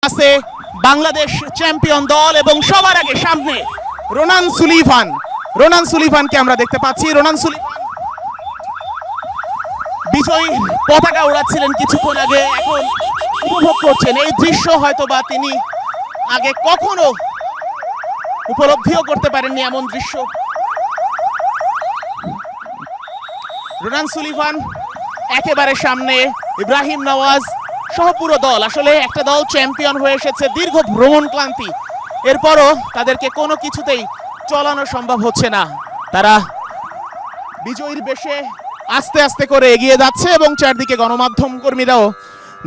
আছে বাংলাদেশ চ্যাম্পিয়ন দল এবং সবার আগে সামনে রোনান সুলিভানকে আমরা দেখতে পাচ্ছি। রোনান সুলিভান বিজয়ী পতাকা উড়াচ্ছিলেন কিছুক্ষণ আগে, এখন উপভোগ করছেন এই দৃশ্য। হয়তোবা তিনি আগে কখনো উপলব্ধিও করতে পারেননি এমন দৃশ্য। রোনান সুলিভান একেবারে সামনে, ইব্রাহিম নওয়াজ সহ পুরো দল। আসলে একটা দল চ্যাম্পিয়ন হয়ে এসেছে, দীর্ঘ ভ্রমণ ক্লান্তি, এরপরও তাদেরকে কোনো কিছুতেই চলানো সম্ভব হচ্ছে না। তারা বিজয়ীর বেশে আস্তে আস্তে করে এগিয়ে যাচ্ছে এবং চারদিকে গণমাধ্যম কর্মীরাও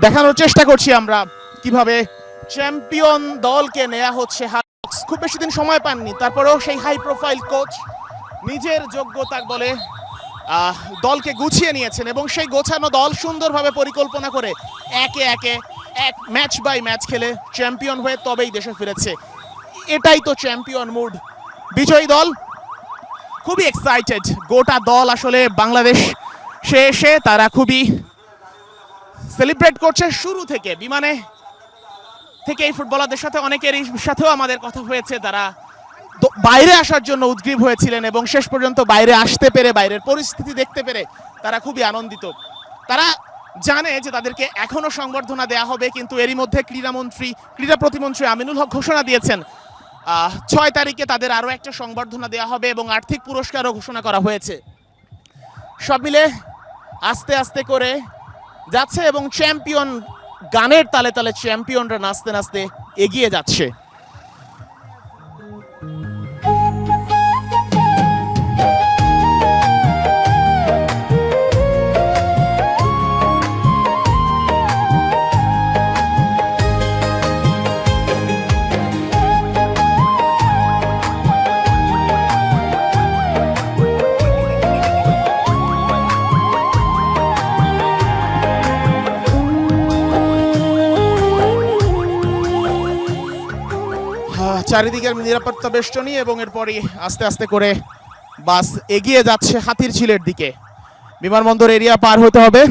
দেখানোর চেষ্টা করছি আমরা কিভাবে চ্যাম্পিয়ন দলকে নেওয়া হচ্ছে। খুব বেশি দিন সময় পাননি, তারপরেও সেই হাই প্রোফাইল কোচ নিজের যোগ্যতার বলে দলকে গুছিয়ে নিয়েছেন এবং সেই গোছানো দল সুন্দরভাবে পরিকল্পনা করে একে একে ম্যাচ বাই ম্যাচ খেলে চ্যাম্পিয়ন হয়ে তবেই দেশে ফিরেছে। এটাই তো চ্যাম্পিয়ন মুড। বিজয়ী দল খুবই এক্সাইটেড, গোটা দল আসলে বাংলাদেশ এসে তারা খুবই সেলিব্রেট করছে শুরু থেকে। বিমানে থেকে এই ফুটবলারদের সাথে অনেকেরই সাথেও আমাদের কথা হয়েছে, তারা বাইরে আসার জন্য উদ্গ্রীব হয়েছিলেন এবং শেষ পর্যন্ত বাইরে আসতে পেরে, বাইরের পরিস্থিতি দেখতে পেরে তারা খুবই আনন্দিত। তারা জানে যে তাদেরকে এখনো সংবর্ধনা দেওয়া হবে, কিন্তু এরই মধ্যে ক্রীড়া প্রতিমন্ত্রী আমিনুল হক ঘোষণা দিয়েছেন 6 তারিখে তাদের আরও একটা সংবর্ধনা দেওয়া হবে এবং আর্থিক পুরস্কারও ঘোষণা করা হয়েছে। সব মিলে আস্তে আস্তে করে যাচ্ছে এবং চ্যাম্পিয়ন গানের তালে তালে চ্যাম্পিয়নরা নাচতে নাচতে এগিয়ে যাচ্ছে। চারিদিকের নিরাপত্তা বেষ্টনী এবং এরপরই আস্তে আস্তে করে বাস এগিয়ে যাচ্ছে হাতিরঝিলের দিকে। বিমানবন্দর এরিয়া পার হতে হবে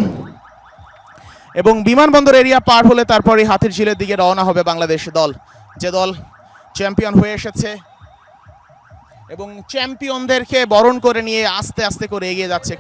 এবং বিমানবন্দর এরিয়া পার হলে তারপরে হাতিরঝিলের দিকে রওনা হবে বাংলাদেশ দল, যে দল চ্যাম্পিয়ন হয়ে এসেছে এবং চ্যাম্পিয়নদেরকে বরণ করে নিয়ে আস্তে আস্তে করে এগিয়ে যাচ্ছে